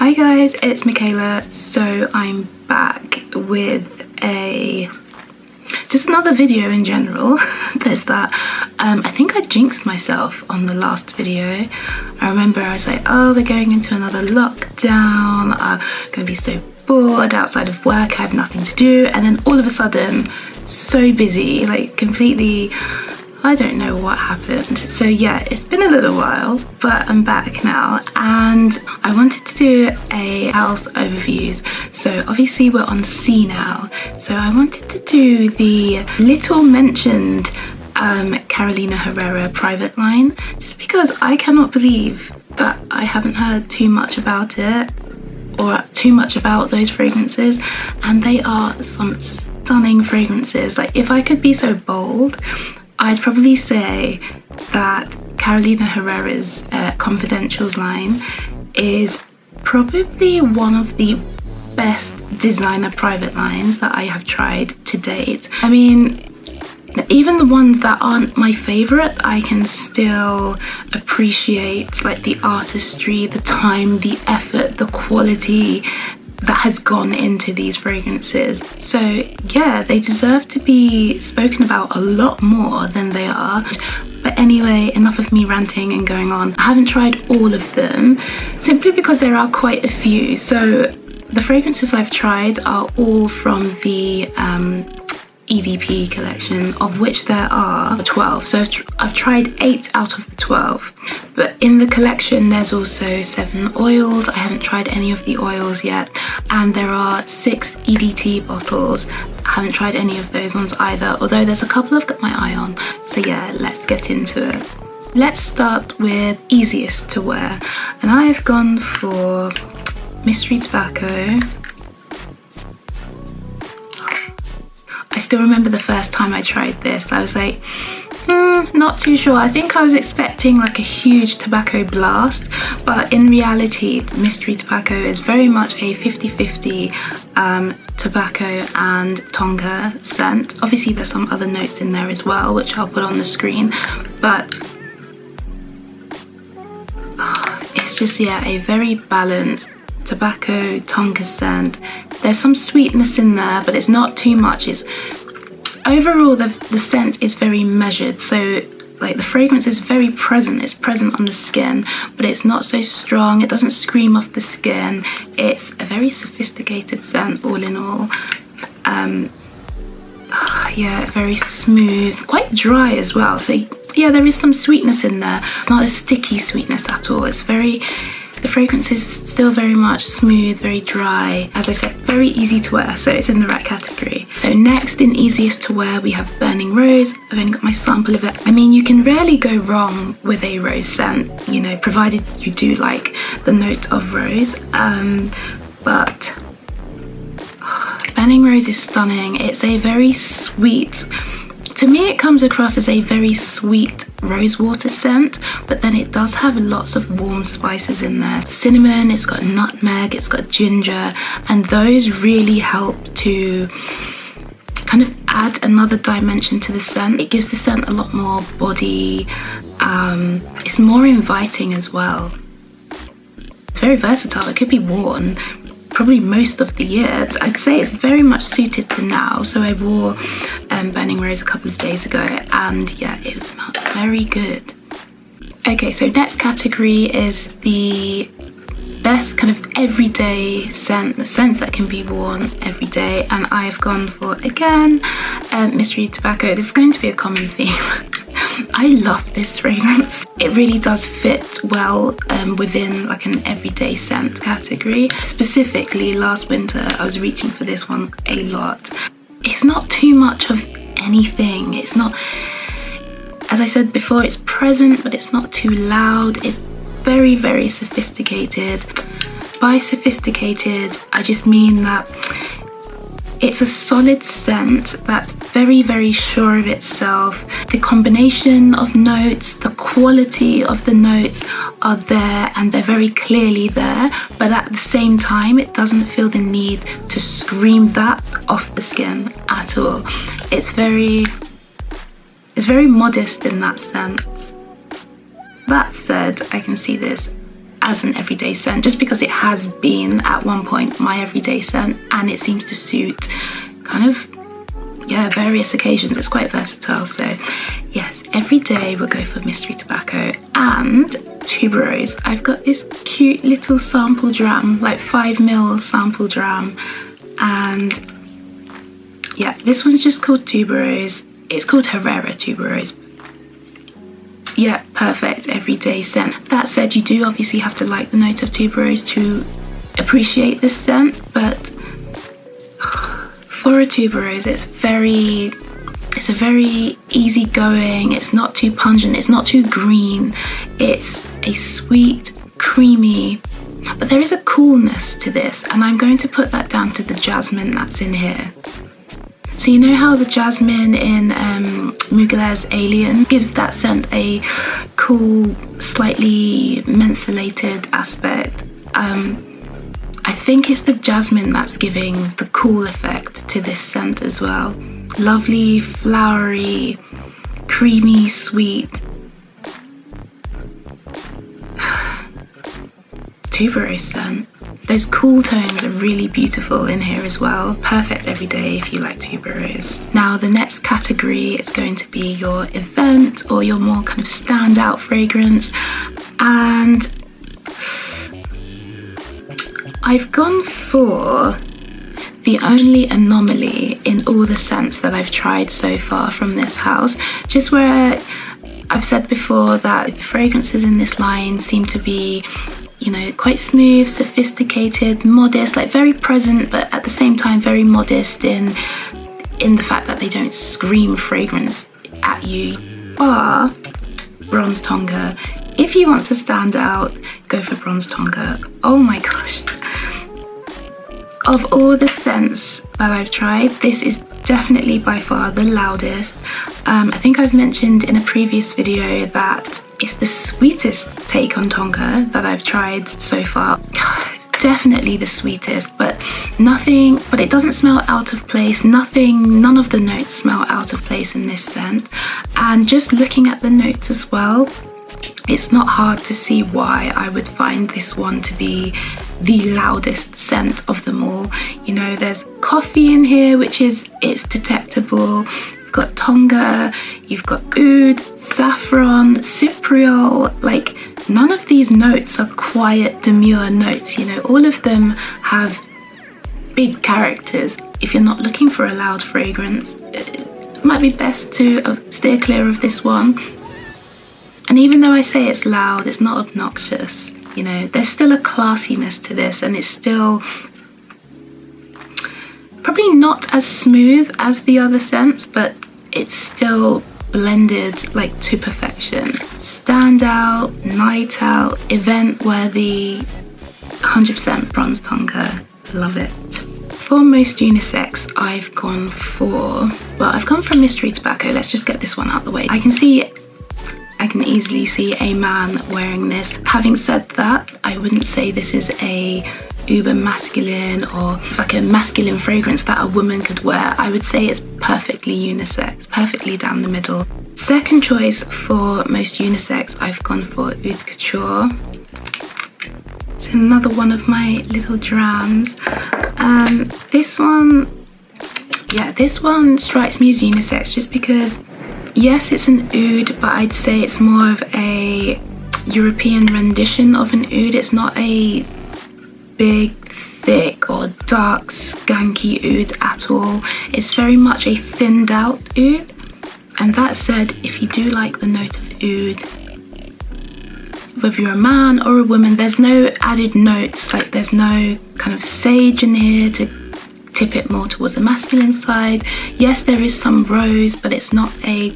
Hi guys, it's Michaela. So I'm back with just another video in general. There's that. I think I jinxed myself on the last video. I remember I was like, oh, we're going into another lockdown. I'm gonna be so bored outside of work. I have nothing to do. And then all of a sudden, so busy, like completely, I don't know what happened. So yeah, it's been a little while, but I'm back now and I wanted to do a house overviews. So obviously we're on S.C.E.N. now. So I wanted to do the little mentioned Carolina Herrera private line, just because I cannot believe that I haven't heard too much about it or too much about those fragrances, and they are some stunning fragrances. Like, if I could be so bold, I'd probably say that Carolina Herrera's Confidentials line is probably one of the best designer private lines that I have tried to date. I mean, even the ones that aren't my favorite, I can still appreciate like the artistry, the time, the effort, the quality that has gone into these fragrances. So yeah, they deserve to be spoken about a lot more than they are. But anyway, enough of me ranting and going on. I haven't tried all of them simply because there are quite a few. So the fragrances I've tried are all from the EDP collection, of which there are 12. So I've tried 8 out of the 12. But in the collection there's also 7 oils. I haven't tried any of the oils yet. And there are 6 EDT bottles. I haven't tried any of those ones either, although there's a couple I've got my eye on. So yeah, let's get into it. Let's start with easiest to wear. And I've gone for Mystery Tobacco. I still remember the first time I tried this. I was like, not too sure. I think I was expecting like a huge tobacco blast, but in reality, Mystery Tobacco is very much a 50-50 tobacco and Tonka scent. Obviously there's some other notes in there as well, which I'll put on the screen, but it's just, yeah, a very balanced tobacco Tonka scent. There's some sweetness in there, but it's not too much. It's overall the scent is very measured. So like the fragrance is very present. It's present on the skin, but it's not so strong. It doesn't scream off the skin. It's a very sophisticated scent all in all. Yeah, very smooth, quite dry as well. So yeah, there is some sweetness in there. It's not a sticky sweetness at all. It's very, the fragrance is still very much smooth, very dry. As I said, very easy to wear, so it's in the right category. So next in easiest to wear, we have Burning Rose. I've only got my sample of it. I mean, you can rarely go wrong with a rose scent, you know, provided you do like the note of rose. But Burning Rose is stunning. It's a very sweet, to me it comes across as a very sweet rosewater scent, but then it does have lots of warm spices in there. Cinnamon, it's got nutmeg, it's got ginger, and those really help to kind of add another dimension to the scent. It gives the scent a lot more body. It's more inviting as well. It's very versatile. It could be worn probably most of the year. I'd say it's very much suited to now. So I wore Burning Rose a couple of days ago, and yeah, it smelled very good. Okay, so next category is the best kind of everyday scent, the scents that can be worn every day, and I've gone for, again, Mystery Tobacco. This is going to be a common theme. I love this fragrance. It really does fit well within like an everyday scent category. Specifically, last winter, I was reaching for this one a lot. It's not too much of anything. It's not, as I said before, it's present, but it's not too loud. It's very, very sophisticated. By sophisticated, I just mean that it's a solid scent that's very, very sure of itself. The combination of notes, the quality of the notes are there, and they're very clearly there, but at the same time, it doesn't feel the need to scream that off the skin at all. It's very modest in that sense. That said, I can see this as an everyday scent, just because it has been at one point my everyday scent, and it seems to suit kind of, yeah, various occasions. It's quite versatile. So yes, every day we'll go for mystery tobacco and tuberose. I've got this cute little sample dram, like 5ml sample dram, and yeah, this one's just called tuberose. It's called Herrera Tuberose. Yeah, perfect everyday scent. That said, you do obviously have to like the note of tuberose to appreciate this scent, but for a tuberose, it's a very easygoing. It's not too pungent, it's not too green. It's a sweet, creamy, but there is a coolness to this, and I'm going to put that down to the jasmine that's in here. So you know how the jasmine in Mugler's Alien gives that scent a cool, slightly mentholated aspect? I think it's the jasmine that's giving the cool effect to this scent as well. Lovely, flowery, creamy, sweet. Tuberose scent. Those cool tones are really beautiful in here as well. Perfect every day if you like tuberose. Now the next category is going to be your event or your more kind of standout fragrance, and I've gone for the only anomaly in all the scents that I've tried so far from this house. Just where I've said before that the fragrances in this line seem to be, you know, quite smooth, sophisticated, modest, like very present, but at the same time very modest in the fact that they don't scream fragrance at you. Bar Bronze Tonka. If you want to stand out, go for Bronze Tonka. Oh my gosh. Of all the scents that I've tried, this is definitely by far the loudest. I think I've mentioned in a previous video that it's the sweetest take on Tonka that I've tried so far. Definitely the sweetest, but it doesn't smell out of place. None of the notes smell out of place in this scent. And just looking at the notes as well, it's not hard to see why I would find this one to be the loudest scent of them all. You know, there's coffee in here, it's detectable. You've got Tonka, you've got oud, saffron, cypriol. Like, none of these notes are quiet, demure notes. You know, all of them have big characters. If you're not looking for a loud fragrance, it might be best to steer clear of this one. And even though I say it's loud, it's not obnoxious. You know, there's still a classiness to this, and it's still probably not as smooth as the other scents, but it's still blended like to perfection. Standout, night out, event worthy, 100% Bronze Tonka. Love it. For most unisex, I've gone for mystery tobacco. Let's just get this one out the way. I can easily see a man wearing this. Having said that, I wouldn't say this is a uber masculine or like a masculine fragrance that a woman could wear. I would say it's perfectly unisex, perfectly down the middle. Second choice for most unisex, I've gone for Oud Couture. It's another one of my little drams. This one strikes me as unisex just because, yes, it's an oud, but I'd say it's more of a European rendition of an oud. It's not a big, thick or dark, skanky oud at all. It's very much a thinned out oud. And that said, if you do like the note of oud, whether you're a man or a woman, there's no added notes, like there's no kind of sage in here to tip it more towards the masculine side. Yes, there is some rose, but it's not a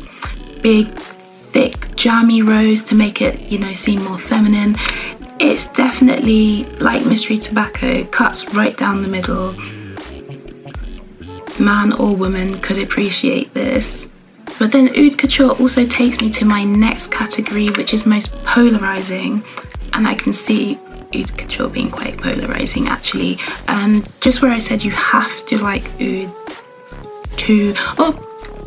big, thick, jammy rose to make it, you know, seem more feminine. It's definitely, like mystery tobacco, cuts right down the middle. Man or woman could appreciate this. But then Oud Couture also takes me to my next category, which is most polarizing, and I can see Oud Couture being quite polarizing actually. Just where I said you have to like oud to,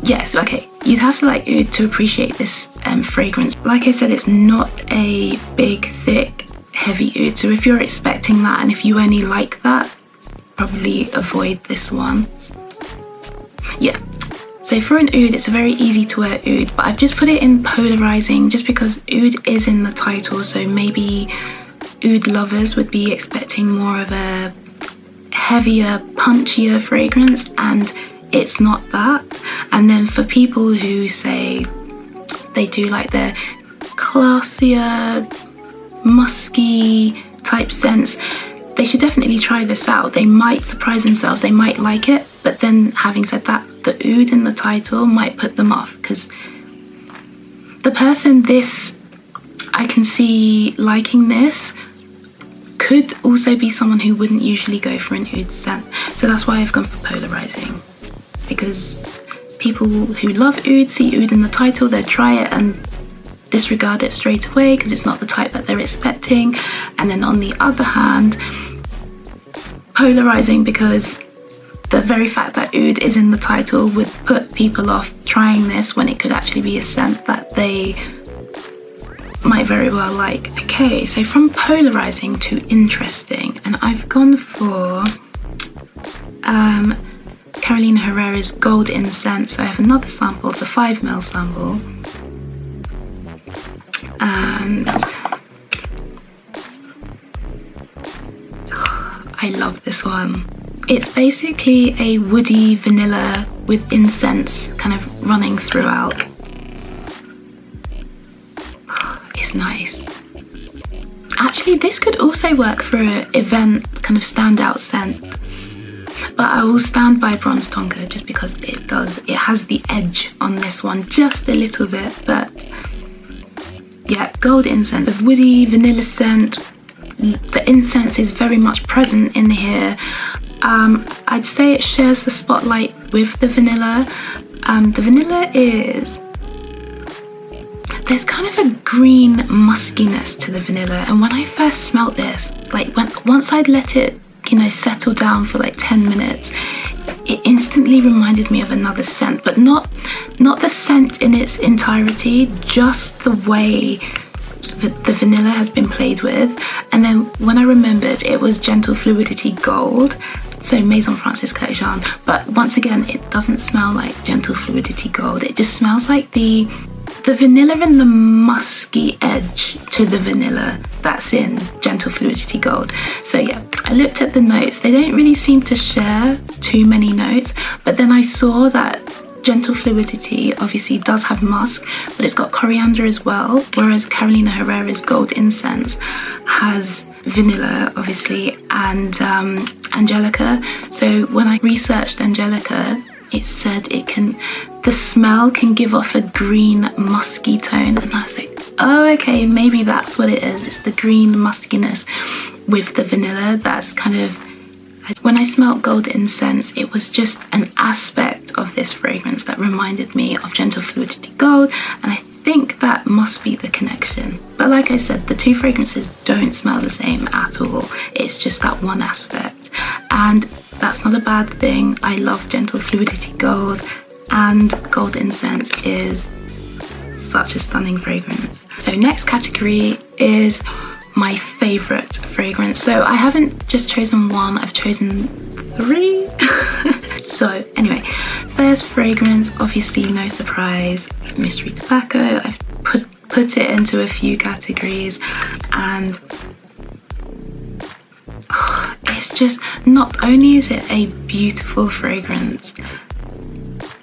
yes, okay, you'd have to like oud to appreciate this fragrance. Like I said, it's not a big, thick, heavy oud. So if you're expecting that and if you only like that, probably avoid this one. Yeah. So for an oud, it's a very easy to wear oud, but I've just put it in Polarising just because oud is in the title, so maybe oud lovers would be expecting more of a heavier, punchier fragrance, and it's not that. And then for people who say they do like their classier, musky type scents, they should definitely try this out. They might surprise themselves, they might like it, but then having said that, the oud in the title might put them off, because the person this I can see liking this could also be someone who wouldn't usually go for an oud scent. So that's why I've gone for Polarising, because people who love oud see oud in the title, they'll try it and disregard it straight away because it's not the type that they're expecting. And then on the other hand, Polarising, because the very fact that oud is in the title would put people off trying this when it could actually be a scent that they might very well like. Okay, so from Polarising to Interesting, and I've gone for Carolina Herrera's Gold Incense. So I have another sample, it's a 5ml sample, and I love this one. It's basically a woody vanilla with incense kind of running throughout. It's nice. Actually, this could also work for an event kind of standout scent, but I will stand by Bronze Tonka just because it has the edge on this one just a little bit. But yeah, Gold Incense, a woody vanilla scent. The incense is very much present in here. I'd say it shares the spotlight with the vanilla. The vanilla there's kind of a green muskiness to the vanilla, and when I first smelt this, like once I'd let it, settle down for like 10 minutes, it instantly reminded me of another scent, but not the scent in its entirety, just the way the vanilla has been played with. And then when I remembered, it was Gentle Fluidity Gold, so Maison Francis Kurkdjian, but once again, it doesn't smell like Gentle Fluidity Gold. It just smells like the vanilla and the musky edge to the vanilla that's in Gentle Fluidity Gold. So yeah, I looked at the notes. They don't really seem to share too many notes, but then I saw that Gentle Fluidity obviously does have musk, but it's got coriander as well, whereas Carolina Herrera's Gold Incense has vanilla obviously and Angelica. So when I researched Angelica, it said the smell can give off a green musky tone, and I was like, oh okay, maybe that's what it is. It's the green muskiness with the vanilla that's kind of, when I smelled Gold Incense, it was just an aspect of this fragrance that reminded me of Gentle Fluidity Gold, and I think that must be the connection. But like I said, the two fragrances don't smell the same at all. It's just that one aspect, and that's not a bad thing. I love Gentle Fluidity Gold, and Gold Incense is such a stunning fragrance. So next category is my favorite fragrance. So I haven't just chosen one, I've chosen 3. So anyway, first fragrance, obviously no surprise, Mystery Tobacco. I've put it into a few categories, and it's just, not only is it a beautiful fragrance,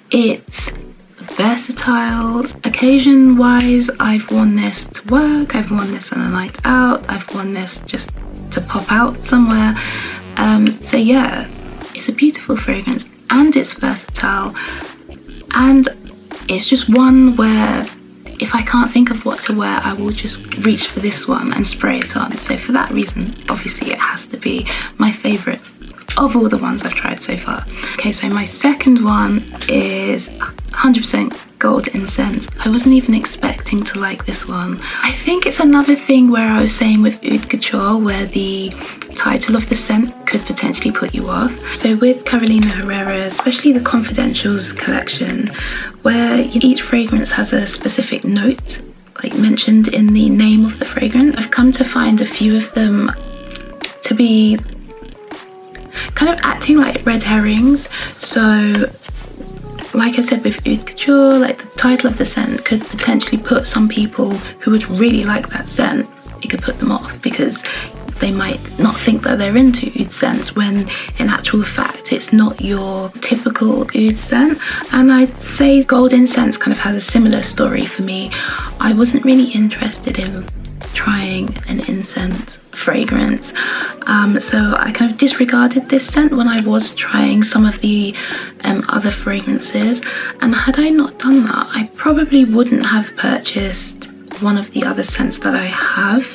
it's versatile. Occasion wise, I've worn this to work, I've worn this on a night out, I've worn this just to pop out somewhere. So yeah, it's a beautiful fragrance and it's versatile, and it's just one where if I can't think of what to wear, I will just reach for this one and spray it on. So for that reason, obviously it has to be my favorite of all the ones I've tried so far. Okay, so my second one is 100% Gold Incense. I wasn't even expecting to like this one. I think it's another thing where I was saying with Oud Couture, where the title of the scent could potentially put you off. So with Carolina Herrera, especially the Confidentials collection, where each fragrance has a specific note like mentioned in the name of the fragrance. I've come to find a few of them to be kind of acting like red herrings. So like I said with Oud Couture, like the title of the scent could potentially put some people who would really like that scent, it could put them off because they might not think that they're into oud scents, when in actual fact it's not your typical oud scent. And I'd say Gold Incense kind of has a similar story for me. I wasn't really interested in trying an incense fragrance, so I kind of disregarded this scent when I was trying some of the other fragrances. And had I not done that, I probably wouldn't have purchased one of the other scents that I have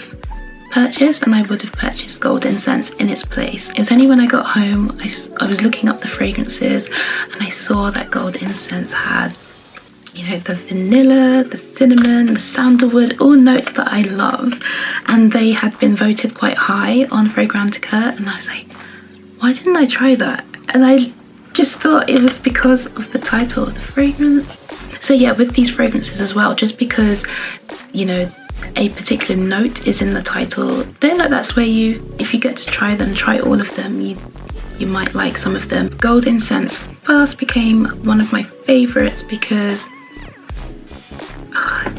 purchased, and I would have purchased Gold Incense in its place. It was only when I got home, I was looking up the fragrances and I saw that Gold Incense had, you know, the vanilla, the cinnamon, the sandalwood, all notes that I love, and they had been voted quite high on Fragrantica, and I was like, why didn't I try that? And I just thought it was because of the title of the fragrance. So yeah, with these fragrances as well, just because, you know, a particular note is in the title, don't let that sway you. If you get to try them, try all of them. You might like some of them. Gold Incense first became one of my favorites because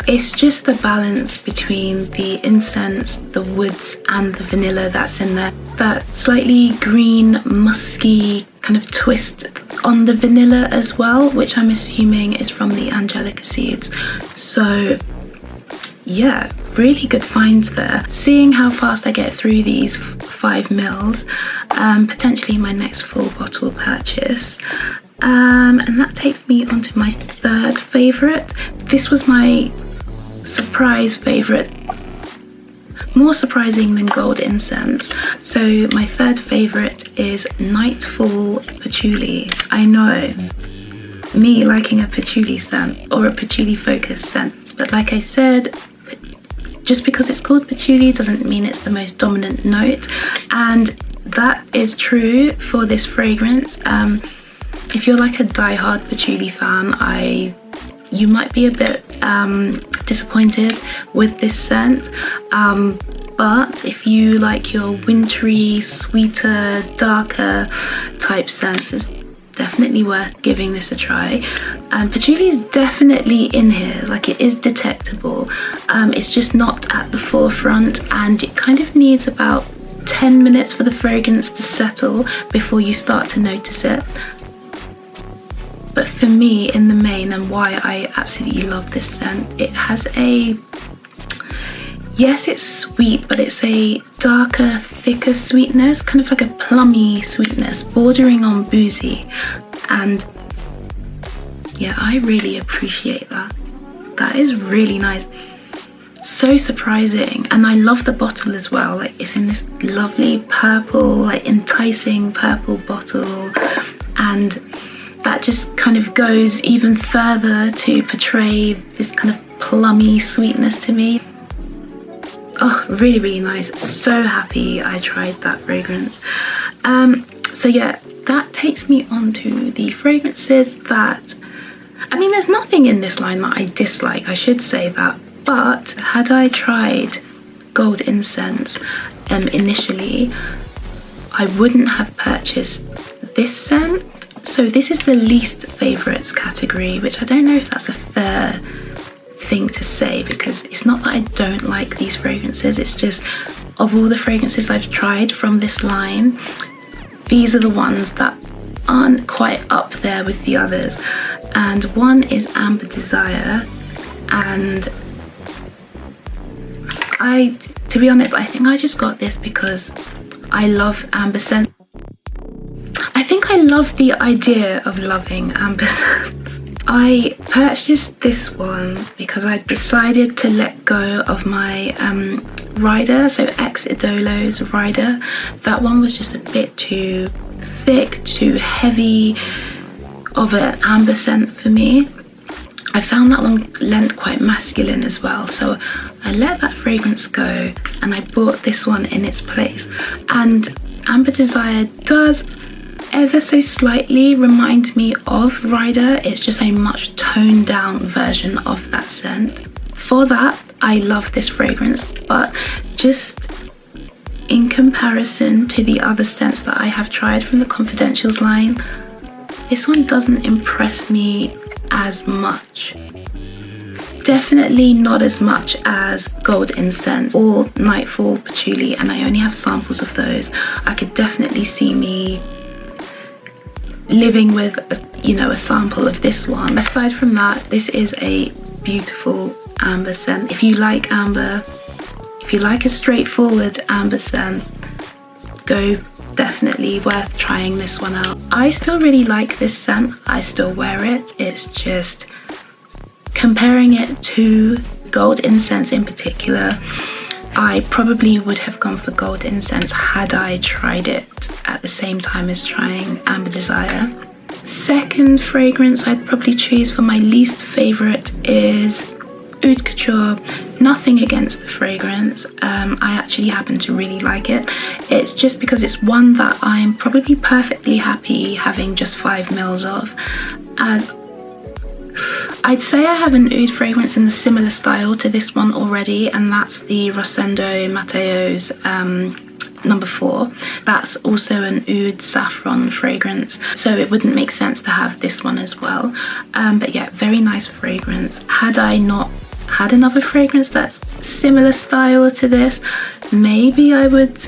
it's just the balance between the incense, the woods and the vanilla that's in there. That slightly green, musky kind of twist on the vanilla as well, which I'm assuming is from the Angelica seeds. So yeah, really good finds there. Seeing how fast I get through these 5 mils, potentially my next full bottle purchase. And that takes me on to my third favourite. This was my surprise favourite, more surprising than Gold Incense. So my third favourite is Nightfall Patchouli. I know, me liking a patchouli scent or a patchouli focused scent, but like I said, just because it's called patchouli doesn't mean it's the most dominant note, and that is true for this fragrance. If you're like a die-hard patchouli fan, you might be a bit disappointed with this scent, but if you like your wintry, sweeter, darker type scents, it's definitely worth giving this a try. Patchouli is definitely in here, like it is detectable. It's just not at the forefront, and it kind of needs about 10 minutes for the fragrance to settle before you start to notice it. But for me, in the main, and why I absolutely love this scent, it has yes, it's sweet, but it's a darker, thicker sweetness, kind of like a plummy sweetness, bordering on boozy. And yeah, I really appreciate that. That is really nice. So surprising. And I love the bottle as well. Like, it's in this lovely purple, like enticing purple bottle. And that just kind of goes even further to portray this kind of plummy sweetness to me. Oh, really, really nice. So happy I tried that fragrance. So yeah, that takes me on to the fragrances that, I mean, there's nothing in this line that I dislike, I should say that, but had I tried Gold Incense initially, I wouldn't have purchased this scent. So this is the least favourites category, which I don't know if that's a fair thing to say, because it's not that I don't like these fragrances, it's just of all the fragrances I've tried from this line, these are the ones that aren't quite up there with the others. And one is Amber Desire, and to be honest, I think I just got this because I love amber scents. I think I love the idea of loving amber scents. I purchased this one because I decided to let go of my rider, so Ex Idolo's rider. That one was just a bit too thick, too heavy of an amber scent for me. I found that one lent quite masculine as well, so I let that fragrance go and I bought this one in its place. And Amber Desire does ever so slightly remind me of Rider. It's just a much toned down version of that scent. for that, I love this fragrance, but just in comparison to the other scents that I have tried from the Confidentials line, this one doesn't impress me as much. Definitely not as much as Gold Incense or Nightfall Patchouli, and I only have samples of those. I could definitely see me living with a sample of this one. Aside from that, this is a beautiful amber scent. If you like amber, if you like a straightforward amber scent, definitely worth trying this one out. I still really like this scent. I still wear it. It's just comparing it to Gold Incense in particular, I probably would have gone for Gold Incense had I tried it at the same time as trying Amber Desire. Second fragrance I'd probably choose for my least favorite is Oud Couture. Nothing against the fragrance, I actually happen to really like it. It's just because it's one that I'm probably perfectly happy having just 5 mils of. As I'd say I have an oud fragrance in a similar style to this one already, and that's the Rosendo Mateo's number 4. That's also an oud saffron fragrance, so it wouldn't make sense to have this one as well. But yeah, very nice fragrance. Had I not had another fragrance that's similar style to this, maybe I would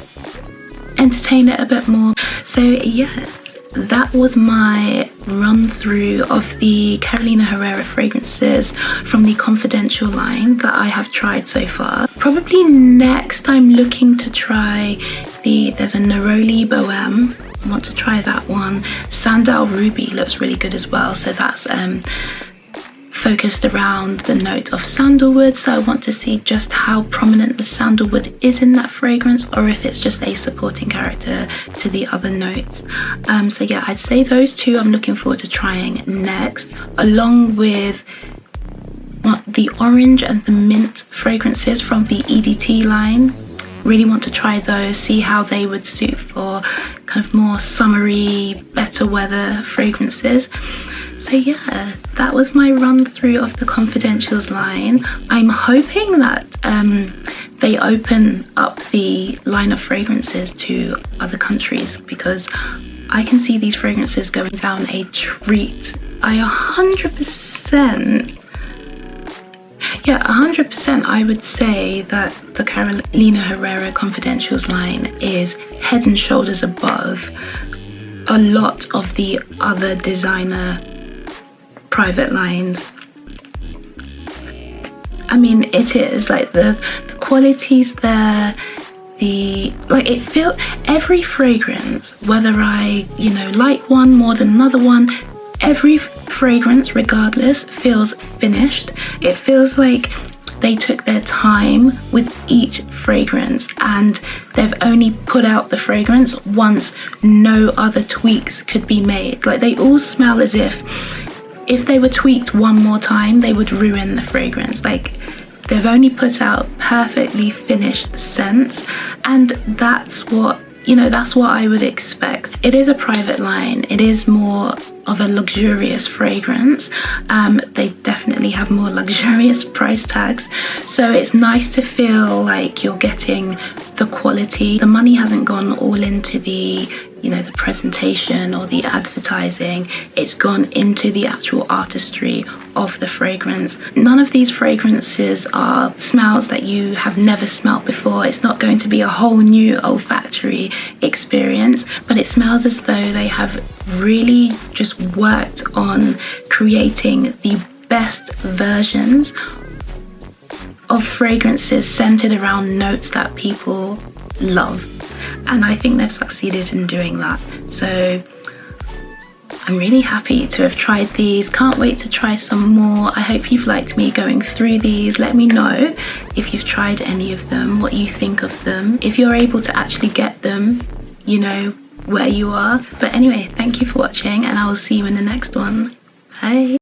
entertain it a bit more. So yes, that was my run through of the Carolina Herrera fragrances from the Confidential line that I have tried so far. Probably next I'm looking to try there's a Neroli Bohème. I want to try that one. Standout Ruby looks really good as well, so that's focused around the note of sandalwood, so I want to see just how prominent the sandalwood is in that fragrance, or if it's just a supporting character to the other notes. So yeah, I'd say those two I'm looking forward to trying next, along with the orange and the mint fragrances from the EDT line. Really want to try those, see how they would suit for kind of more summery, better weather fragrances. So yeah, that was my run through of the Confidentials line. I'm hoping that they open up the line of fragrances to other countries, because I can see these fragrances going down a treat. I 100% I would say that the Carolina Herrera Confidentials line is head and shoulders above a lot of the other designer private lines. I mean, it is like the quality's there, every fragrance, whether I like one more than another one, every fragrance regardless feels finished. It feels like they took their time with each fragrance and they've only put out the fragrance once no other tweaks could be made. Like, they all smell as if they were tweaked one more time, they would ruin the fragrance. Like, they've only put out perfectly finished scents, and that's what I would expect. It is a private line. It is more of a luxurious fragrance. They definitely have more luxurious price tags. So it's nice to feel like you're getting the quality. The money hasn't gone all into the presentation or the advertising. It's gone into the actual artistry of the fragrance. None of these fragrances are smells that you have never smelt before. It's not going to be a whole new olfactory experience, but it smells as though they have really just worked on creating the best versions of fragrances centered around notes that people love. And I think they've succeeded in doing that. So I'm really happy to have tried these. Can't wait to try some more. I hope you've liked me going through these. Let me know if you've tried any of them, what you think of them, if you're able to actually get them, where you are. But anyway, thank you for watching, and I will see you in the next one. Bye.